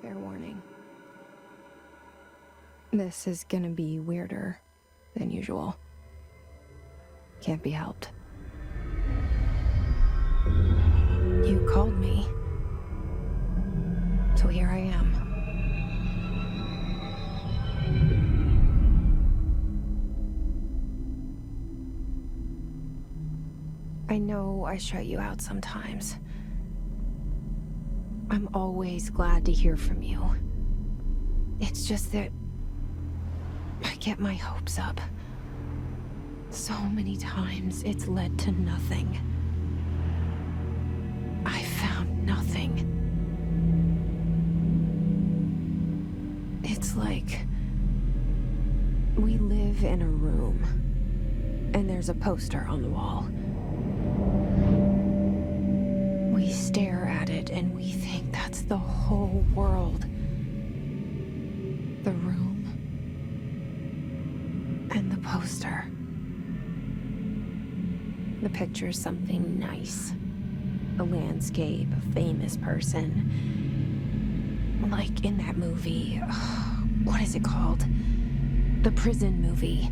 Fair warning. This is gonna be weirder than usual. Can't be helped. You called me. So here I am. I know I shut you out sometimes. I'm always glad to hear from you. It's just that I get my hopes up. So many times it's led to nothing. I found nothing. It's like we live in a room, and there's a poster on the wall. We stare at it and we think that's the whole world. The room and the poster. The picture's something nice. A landscape, a famous person. Like in that movie, what is it called? The prison movie.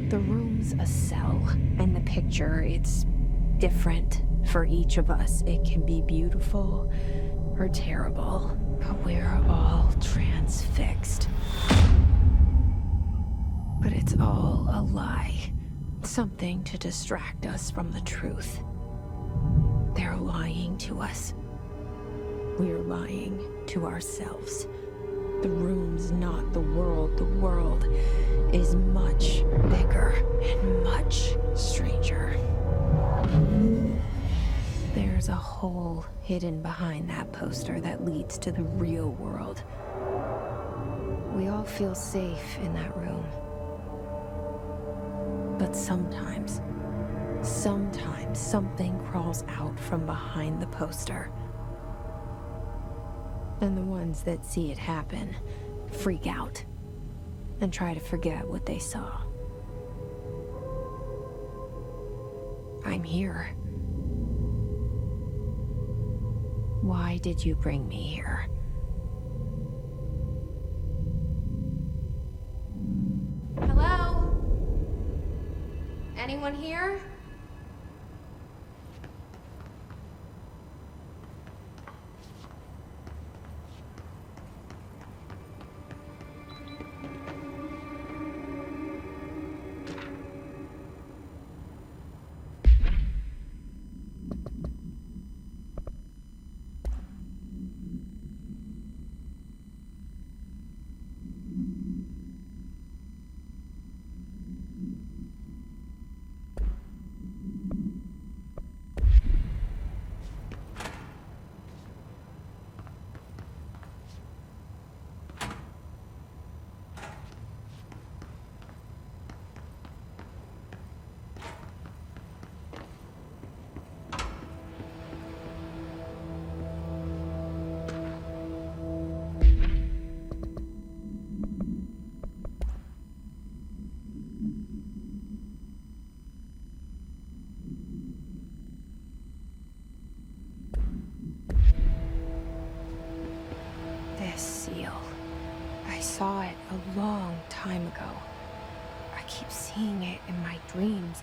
The room's a cell, and the picture, it's different for each of us. It can be beautiful or terrible, but we're all transfixed. But it's all a lie. Something to distract us from the truth. They're lying to us. We're lying to ourselves. The room's not the world. The world is much bigger and much stranger. There's a hole hidden behind that poster that leads to the real world. We all feel safe in that room. But sometimes something crawls out from behind the poster. And the ones that see it happen freak out and try to forget what they saw. I'm here. Why did you bring me here? Hello? Anyone here? Seal. I saw it a long time ago. I keep seeing it in my dreams.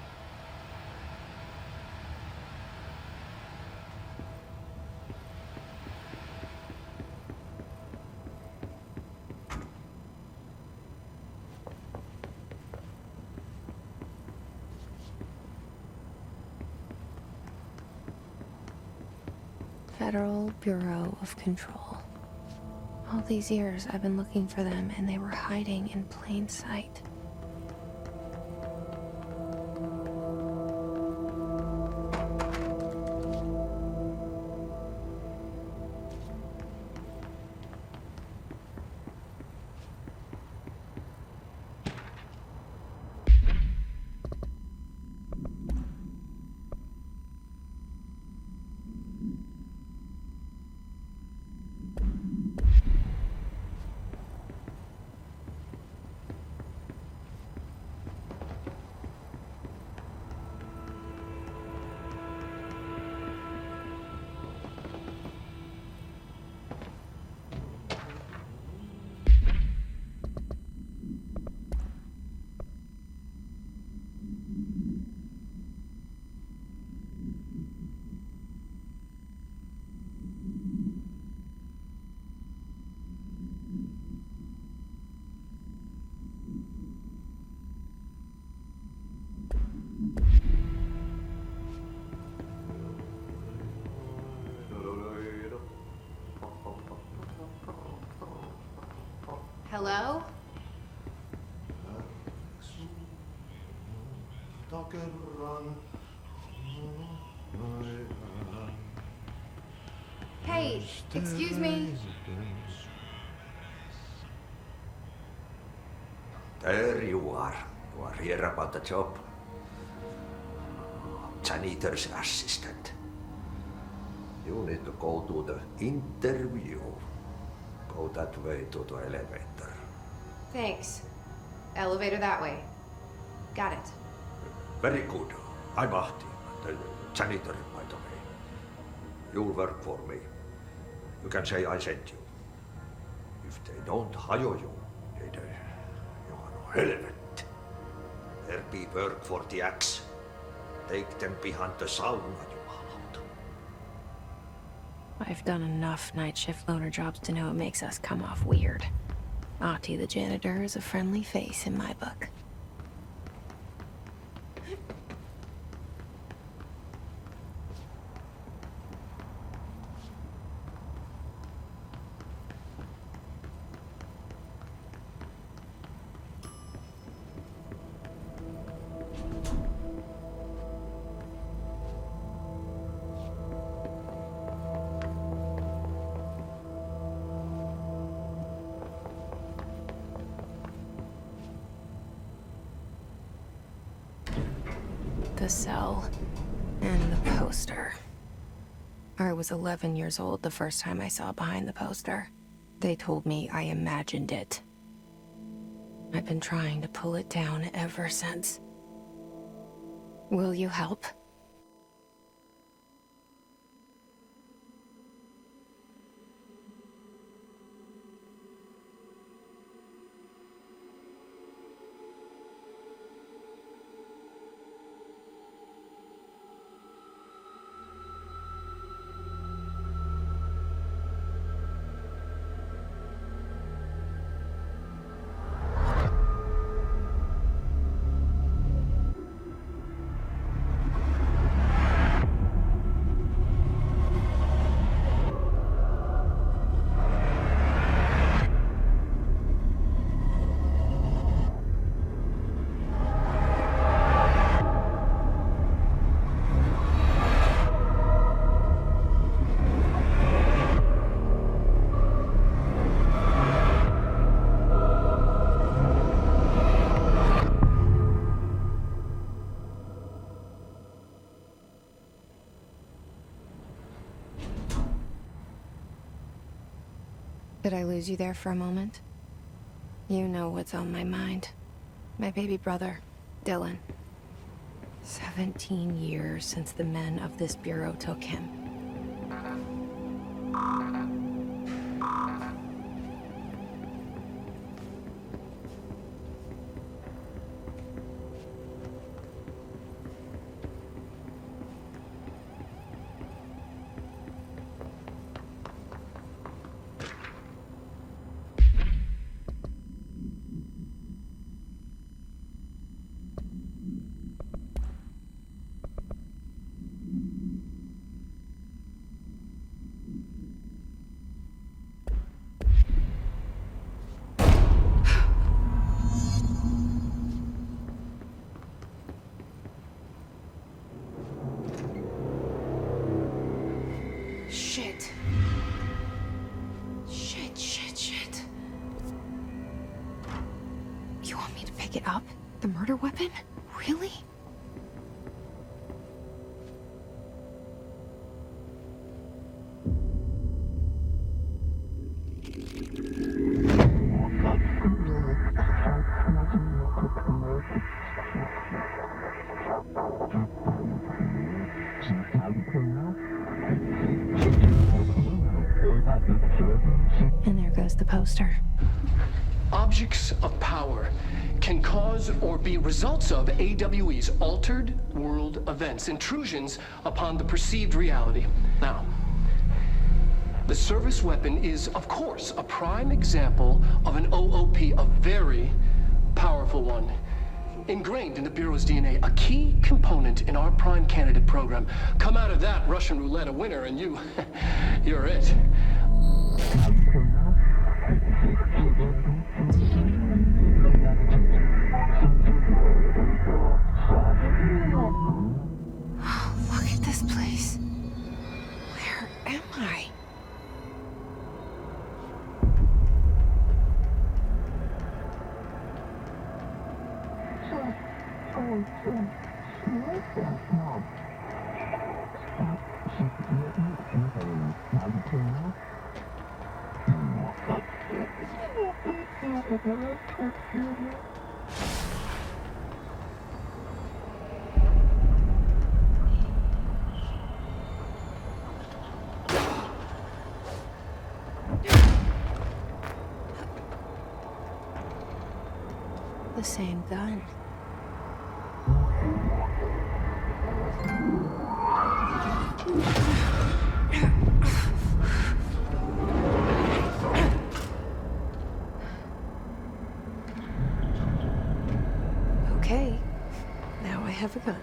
Federal Bureau of Control. All these years I've been looking for them, and they were hiding in plain sight. Hello? Hey, excuse me. There you are. You are here about the job. Janitor's assistant. You need to go to the interview. Go that way to the elevator. Thanks. Elevator that way. Got it. Very good. I'm Ahti, the janitor, by the way. You'll work for me. You can say I sent you. If they don't hire you, you are relevant. There be work for the axe. Take them behind the sauna, you out. I've done enough night shift loner jobs to know it makes us come off weird. Ahti the janitor is a friendly face in my book. The cell and the poster. I was 11 years old the first time I saw behind the poster. They told me I imagined it. I've been trying to pull it down ever since. Will you help? Did I lose you there for a moment? You know what's on my mind. My baby brother, Dylan. 17 years since the men of this bureau took him. Shit. Shit. You want me to pick it up? The murder weapon? Really? And there goes the poster. Objects of power can cause or be results of AWE's altered world events, intrusions upon the perceived reality. Now, the service weapon is, of course, a prime example of an OOP, a very powerful one. Ingrained in the Bureau's DNA, a key component in our prime candidate program. Come out of that Russian roulette a winner and you're it. place? Where am I? The same gun. Okay, now I have a gun.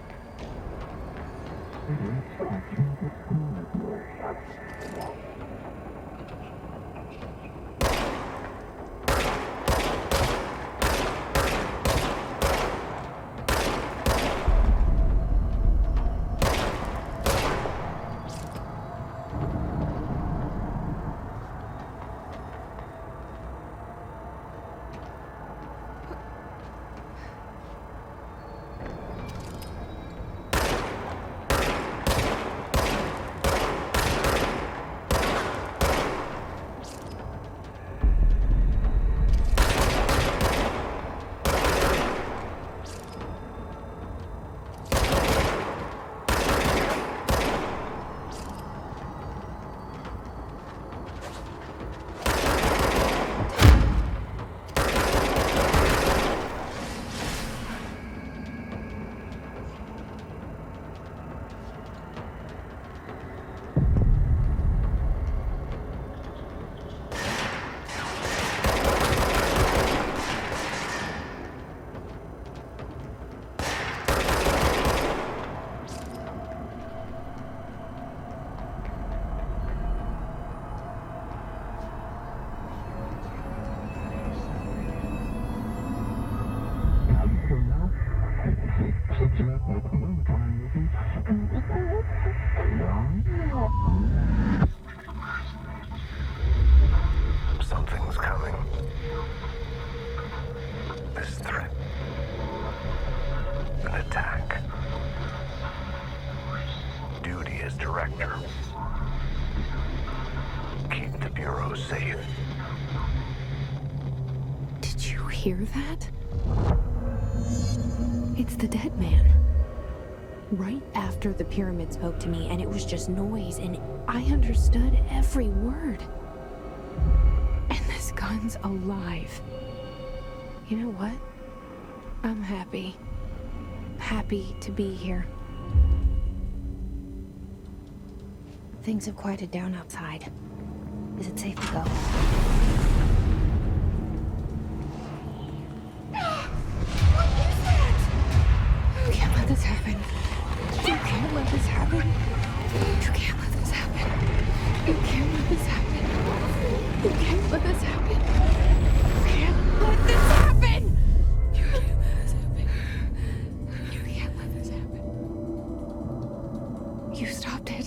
Something's coming. This threat. An attack. Duty as director. Keep the Bureau safe. Did you hear that? It's the dead man. Right after the pyramid spoke to me, and it was just noise, and I understood every word. And this gun's alive. You know what? I'm happy. Happy to be here. Things have quieted down outside. Is it safe to go? What is that? You can't let this happen. You can't let this happen. You can't let this happen. You can't let this happen. You can't let this happen. You can't let this happen. You can't let this happen. You can't let this happen. You stopped it.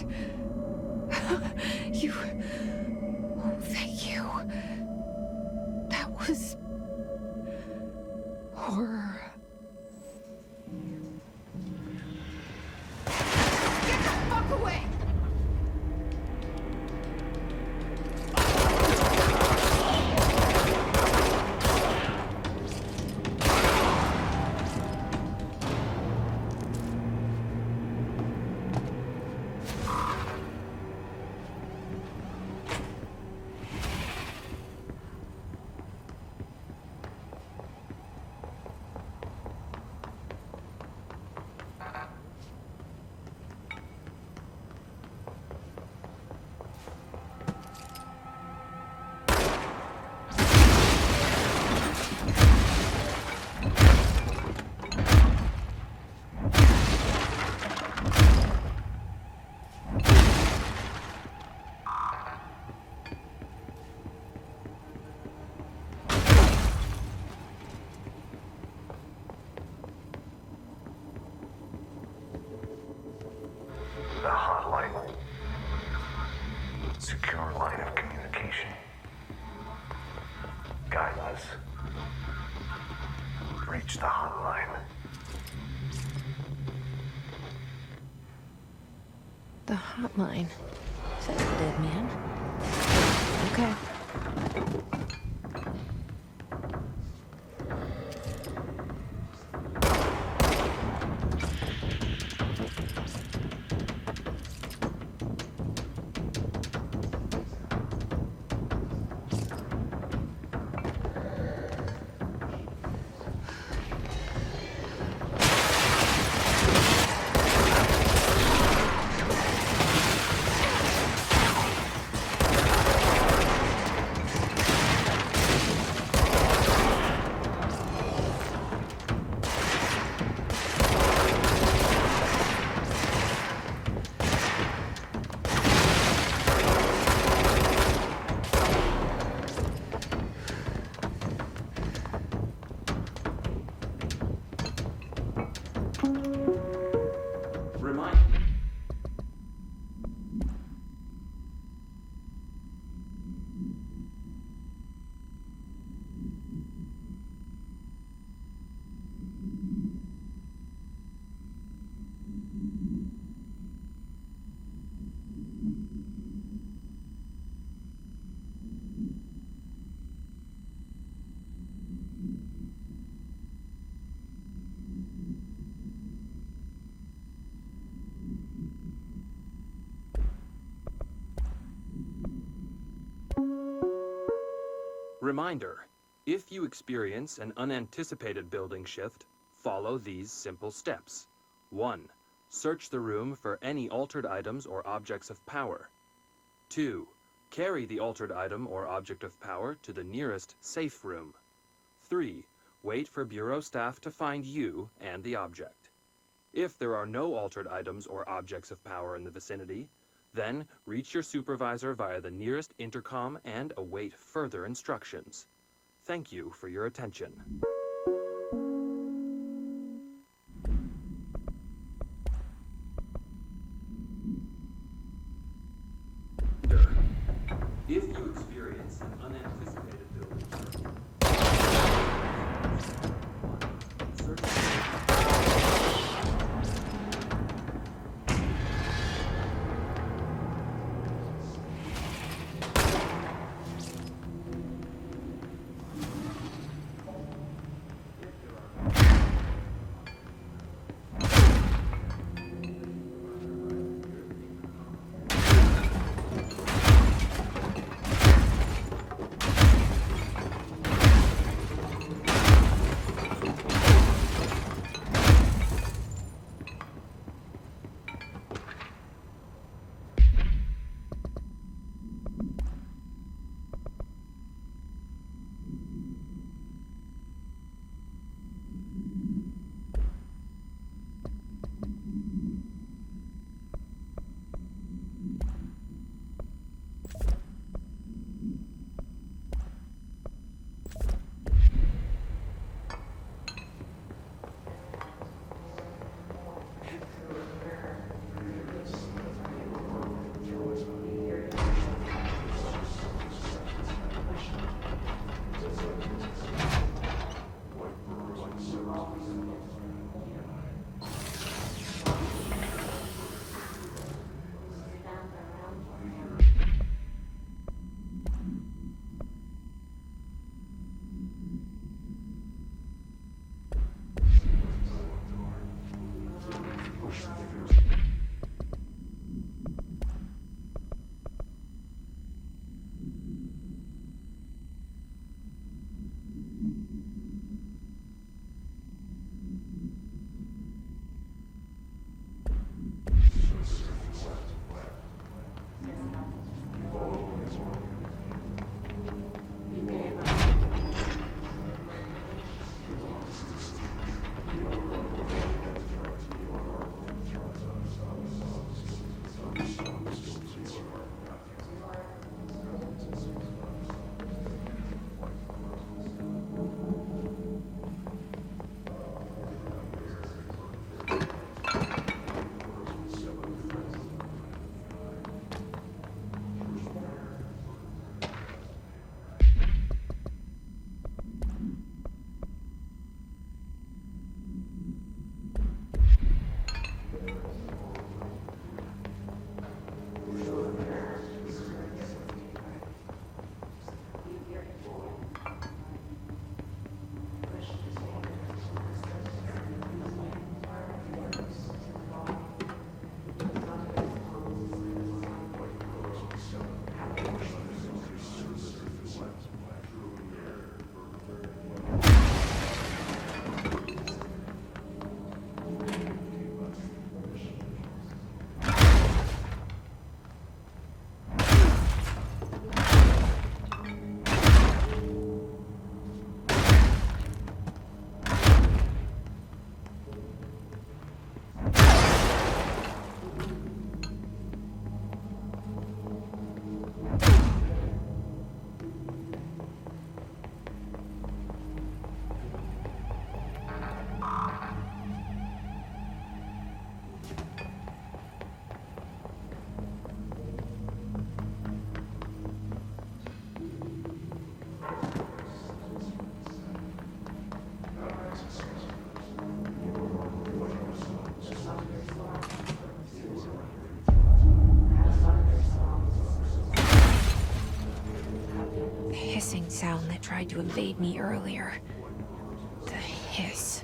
You... Oh, thank you. That was... horror. Get the fuck away! a hotline. Secure line of communication. Guidance. Reach the hotline. The hotline. Says the dead man. Okay. Reminder, if you experience an unanticipated building shift, follow these simple steps. 1. Search the room for any altered items or objects of power. 2. Carry the altered item or object of power to the nearest safe room. 3. Wait for Bureau staff to find you and the object. If there are no altered items or objects of power in the vicinity, then reach your supervisor via the nearest intercom and await further instructions. Thank you for your attention. If you experience an unanticipated building tried to invade me earlier. The hiss.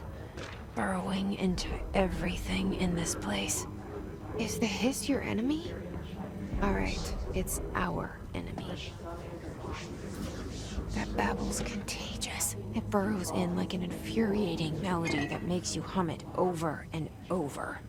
Burrowing into everything in this place. Is the hiss your enemy? Alright, it's our enemy. That babble's contagious. It burrows in like an infuriating melody that makes you hum it over and over.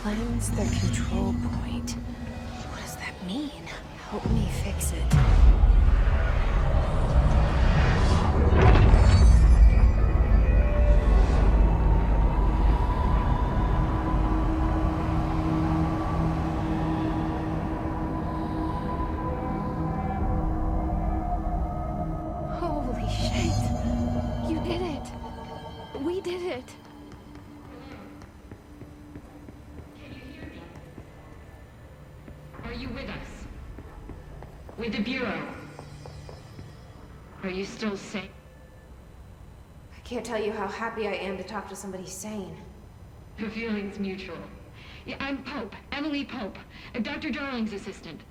Cleanse the control point. What does that mean? Help me fix it. Holy shit. You did it. We did it. Are you with us? With the Bureau? Are you still sane? I can't tell you how happy I am to talk to somebody sane. The feeling's mutual. Yeah, I'm Pope, Emily Pope, Dr. Darling's assistant.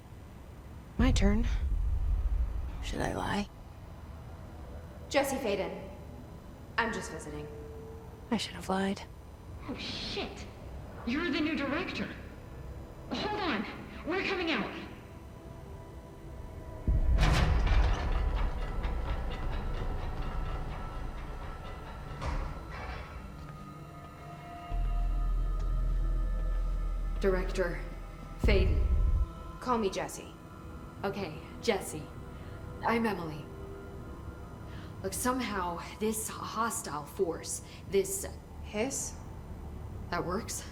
My turn. Should I lie? Jesse Faden. I'm just visiting. I should have lied. Oh, shit. You're the new director. Hold on. We're coming out. Director Faden. Call me Jesse. Okay, Jesse. I'm Emily. Look, somehow this hostile force, this... Hiss? That works.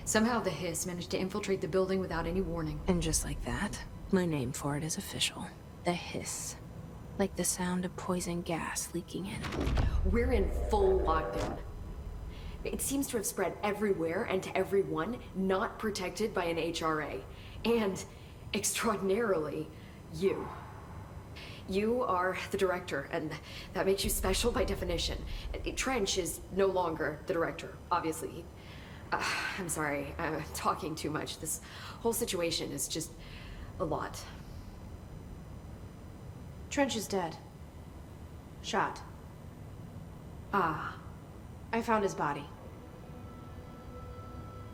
Somehow the hiss managed to infiltrate the building without any warning. And just like that, my name for it is official. The hiss. Like the sound of poison gas leaking in. We're in full lockdown. It seems to have spread everywhere and to everyone not protected by an HRA. And, extraordinarily, You. You are the director, and that makes you special by definition. Trench is no longer the director, obviously. I'm sorry, I'm talking too much. This whole situation is just a lot. Trench is dead. Shot. Ah, I found his body.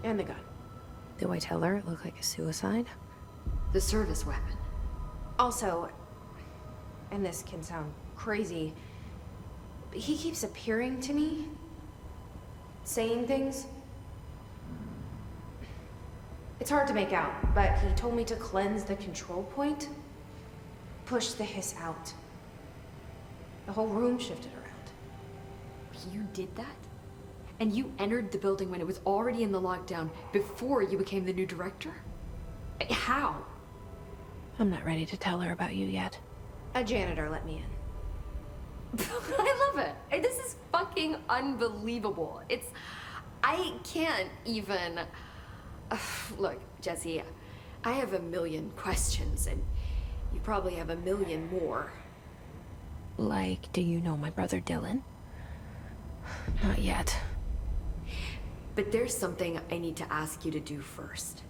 And the gun. Do I tell her it looked like a suicide? the service weapon. Also, and this can sound crazy, but he keeps appearing to me, saying things. It's hard to make out, but he told me to cleanse the control point, push the hiss out. The whole room shifted around. You did that? And you entered the building when it was already in the lockdown before you became the new director? How? I'm not ready to tell her about you yet. A janitor let me in. I love it. This is fucking unbelievable. I can't even... Look, Jesse, I have a million questions, and you probably have a million more. Like, do you know my brother Dylan? Not yet. But there's something I need to ask you to do first.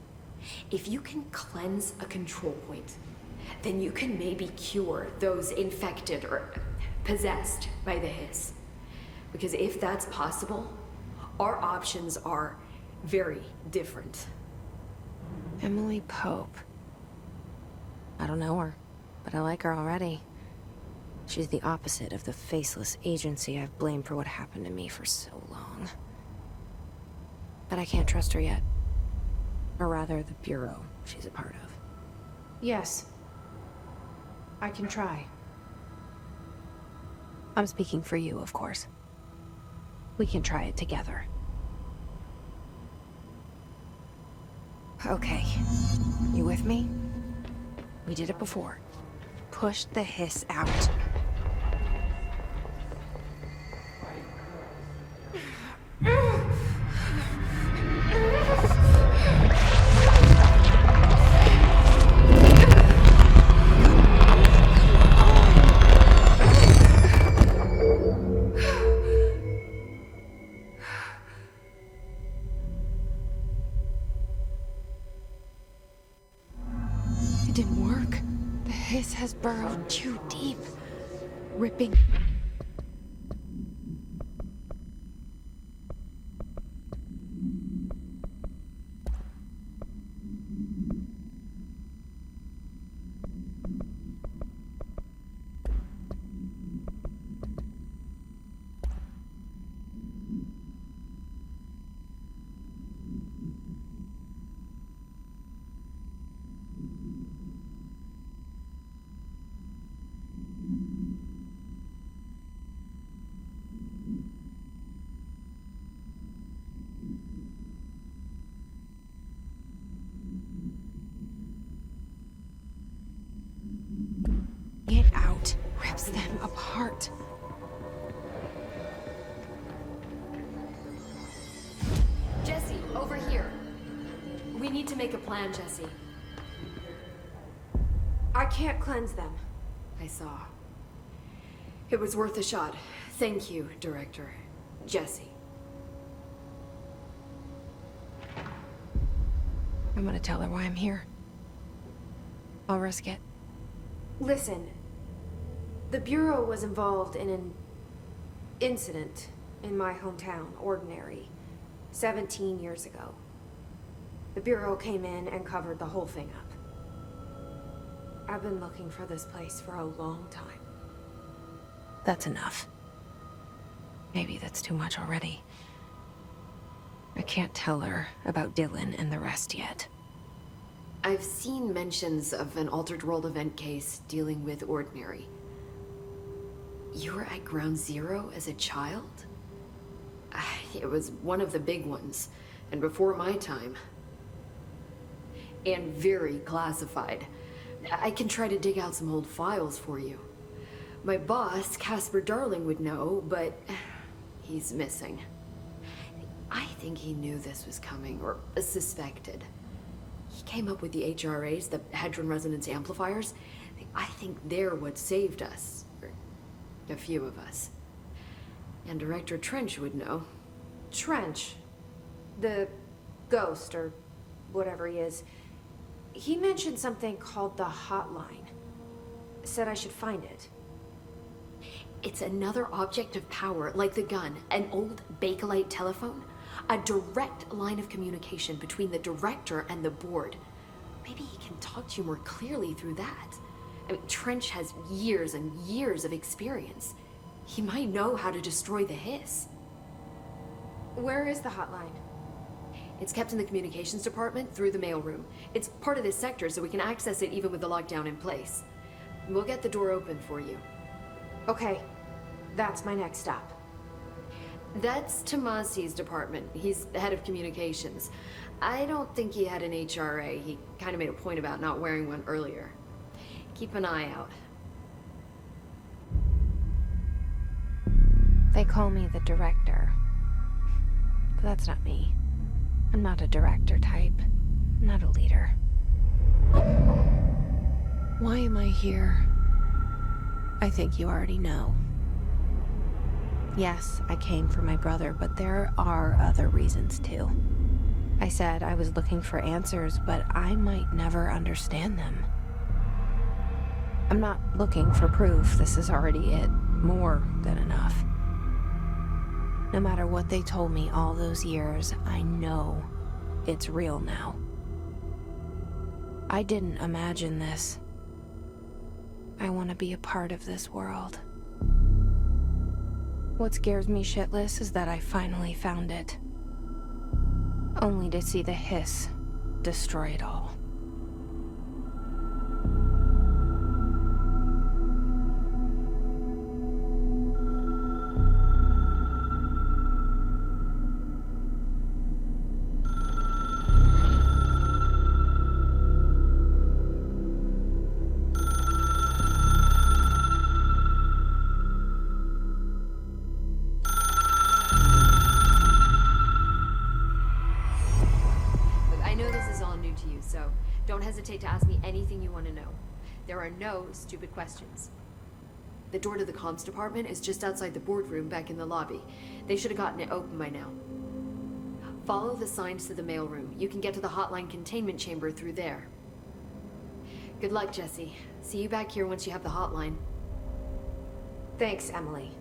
If you can cleanse a control point, then you can maybe cure those infected or possessed by the hiss. Because if that's possible, our options are very different. Emily Pope. I don't know her, but I like her already. She's the opposite of the faceless agency I've blamed for what happened to me for so long. But I can't trust her yet. Or rather, the Bureau she's a part of. Yes. I can try. I'm speaking for you, of course. We can try it together. Okay. You with me? We did it before. Push the hiss out. It didn't work. The hiss has burrowed too deep, ripping. It out, rips them apart. Jesse, over here. We need to make a plan, Jesse. I can't cleanse them. I saw. It was worth a shot. Thank you, Director. Jesse. I'm gonna tell her why I'm here. I'll risk it. Listen, the Bureau was involved in an incident in my hometown, Ordinary, 17 years ago. The Bureau came in and covered the whole thing up. I've been looking for this place for a long time. That's enough. Maybe that's too much already. I can't tell her about Dylan and the rest yet. I've seen mentions of an Altered World event case dealing with Ordinary. You were at Ground Zero as a child? It was one of the big ones, and before my time. And very classified. I can try to dig out some old files for you. My boss, Casper Darling, would know, but he's missing. I think he knew this was coming, or suspected. He came up with the HRAs, the Hadron Resonance Amplifiers. I think they're what saved us. Or a few of us. And Director Trench would know. Trench. The ghost, or whatever he is. He mentioned something called the Hotline. Said I should find it. It's another object of power, like the gun, an old Bakelite telephone. A direct line of communication between the director and the board. Maybe he can talk to you more clearly through that. I mean, Trench has years and years of experience. He might know how to destroy the Hiss. Where is the Hotline? It's kept in the communications department through the mailroom. It's part of this sector, so we can access it even with the lockdown in place. We'll get the door open for you. Okay, that's my next stop. That's Tomasi's department. He's the head of communications. I don't think he had an HRA. He kind of made a point about not wearing one earlier. Keep an eye out. They call me the director. But that's not me. I'm not a director type. I'm not a leader. Why am I here? I think you already know. Yes, I came for my brother, but there are other reasons too. I said I was looking for answers, but I might never understand them. I'm not looking for proof. This is already it. More than enough. No matter what they told me all those years, I know it's real now. I didn't imagine this. I want to be a part of this world. What scares me shitless is that I finally found it. Only to see the Hiss destroy it all. Don't hesitate to ask me anything you want to know. There are no stupid questions. The door to the comms department is just outside the boardroom back in the lobby. They should have gotten it open by now. Follow the signs to the mailroom. You can get to the hotline containment chamber through there. Good luck, Jesse. See you back here once you have the hotline. Thanks, Emily.